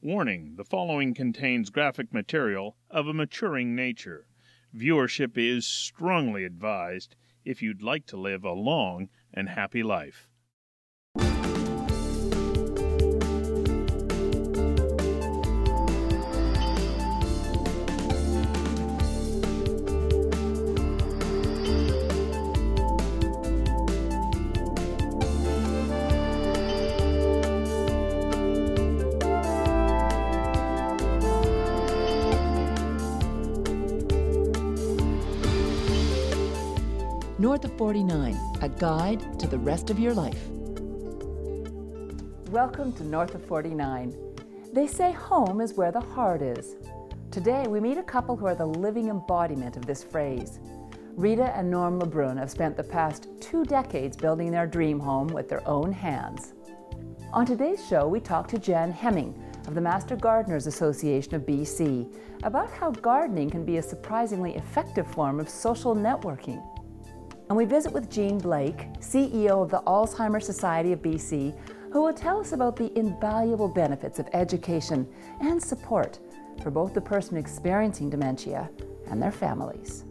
Warning, the following contains graphic material of a maturing nature. Viewership is strongly advised if you'd like to live a long and happy life. North of 49, a guide to the rest of your life. Welcome to North of 49. They say home is where the heart is. Today we meet a couple who are the living embodiment of this phrase. Rita and Norm LeBrun have spent the past 2 decades building their dream home with their own hands. On today's show we talk to Jan Hemming of the Master Gardeners Association of BC about how gardening can be a surprisingly effective form of social networking. And we visit with Jean Blake, CEO of the Alzheimer Society of BC, who will tell us about the invaluable benefits of education and support for both the person experiencing dementia and their families.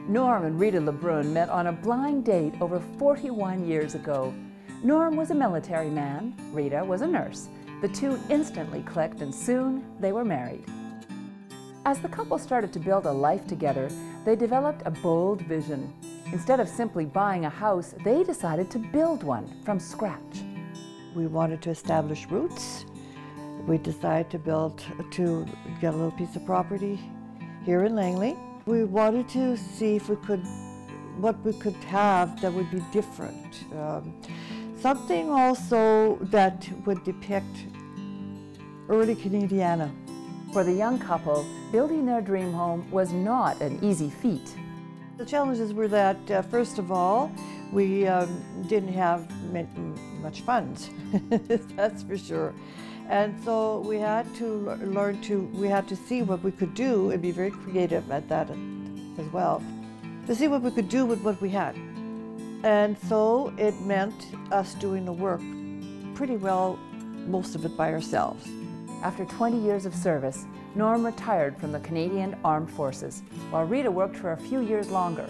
Norm and Rita LeBrun met on a blind date over 41 years ago. Norm was a military man, Rita was a nurse. The two instantly clicked and soon they were married. As the couple started to build a life together, they developed a bold vision. Instead of simply buying a house, they decided to build one from scratch. We wanted to establish roots. We decided to get a little piece of property here in Langley. We wanted to see if what we could have that would be different. Something also that would depict early Canadiana. For the young couple, building their dream home was not an easy feat. The challenges were that, first of all, we didn't have much funds, that's for sure. And so we had to we had to see what we could do and be very creative at that as well, to see what we could do with what we had. And so it meant us doing the work pretty well, most of it by ourselves. After 20 years of service, Norm retired from the Canadian Armed Forces, while Rita worked for a few years longer.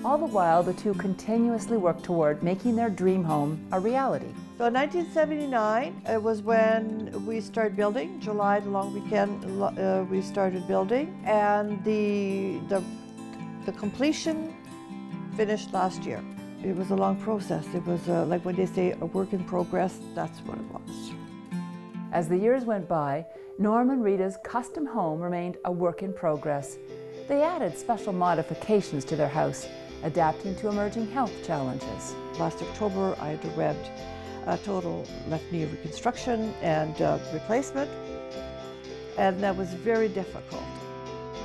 All the while, the two continuously worked toward making their dream home a reality. So in 1979, it was when we started building. July, the long weekend, we started building, and the completion finished last year. It was a long process. It was like when they say a work in progress, that's what it was. As the years went by, Norm and Rita's custom home remained a work in progress. They added special modifications to their house, adapting to emerging health challenges. Last October, I underwent a total left knee reconstruction and replacement, and that was very difficult.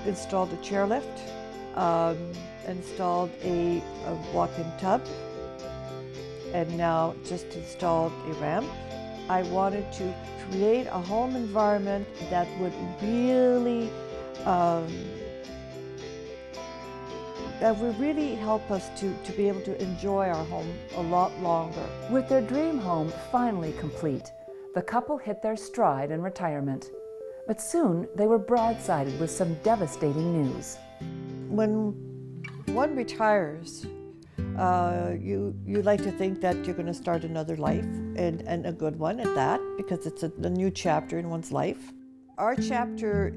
Installed a chairlift, installed a walk-in tub, and now just installed a ramp. I wanted to create a home environment that would really help us to be able to enjoy our home a lot longer. With their dream home finally complete, the couple hit their stride in retirement. But soon they were broadsided with some devastating news. When one retires, you like to think that you're going to start another life, and a good one at that, because it's a new chapter in one's life. Our chapter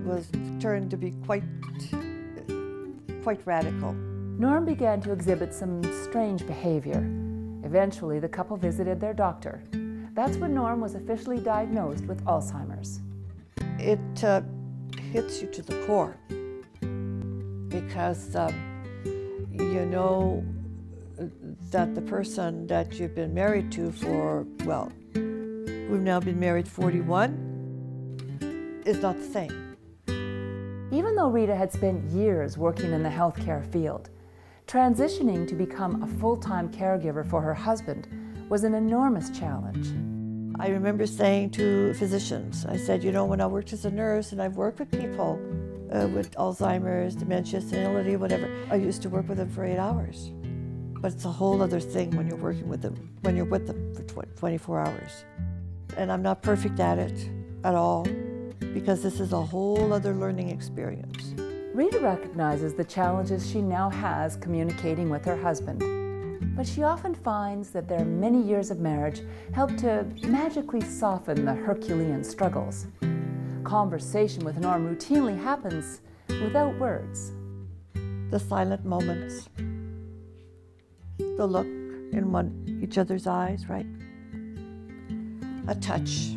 was turned to be quite radical. Norm began to exhibit some strange behavior. Eventually, the couple visited their doctor. That's when Norm was officially diagnosed with Alzheimer's. It hits you to the core, because you know that the person that you've been married to for, well, we've now been married 41, is not the same. Even though Rita had spent years working in the healthcare field, transitioning to become a full-time caregiver for her husband was an enormous challenge. I remember saying to physicians, I said, you know, when I worked as a nurse and I've worked with people with Alzheimer's, dementia, senility, whatever, I used to work with them for 8 hours. But it's a whole other thing when you're working with them, when you're with them for 24 hours. And I'm not perfect at it at all, because this is a whole other learning experience. Rita recognizes the challenges she now has communicating with her husband, but she often finds that their many years of marriage help to magically soften the Herculean struggles. Conversation with Norm routinely happens without words. The silent moments, the look in each other's eyes, right? A touch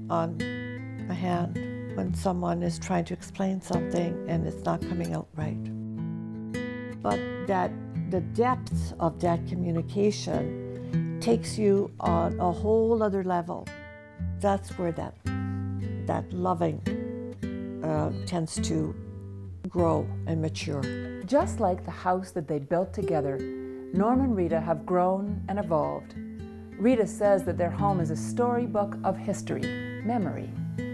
on a hand when someone is trying to explain something and it's not coming out right. But the depth of that communication takes you on a whole other level. That's where that loving tends to grow and mature. Just like the house that they built together, Norm and Rita have grown and evolved. Rita says that their home is a storybook of history, memory,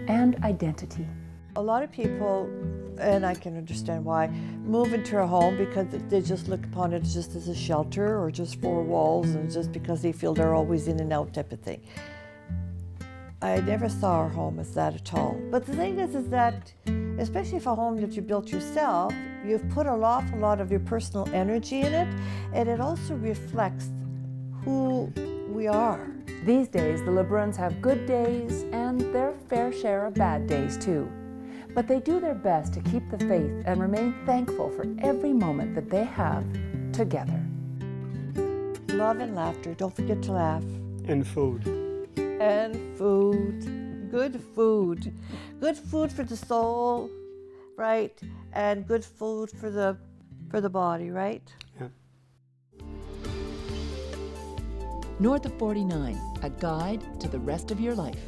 and identity. A lot of people, and I can understand why, move into a home because they just look upon it just as a shelter or just four walls, and just because they feel they're always in and out type of thing. I never saw our home as that at all. But the thing is that, especially if a home that you built yourself, you've put an awful lot of your personal energy in it, and it also reflects who we are. These days, the LeBruns have good days and their fair share of bad days too. But they do their best to keep the faith and remain thankful for every moment that they have together. Love and laughter. Don't forget to laugh. And food. And food. Good food. Good food for the soul, right? And good food for the body, right? Yeah. North of 49, a guide to the rest of your life.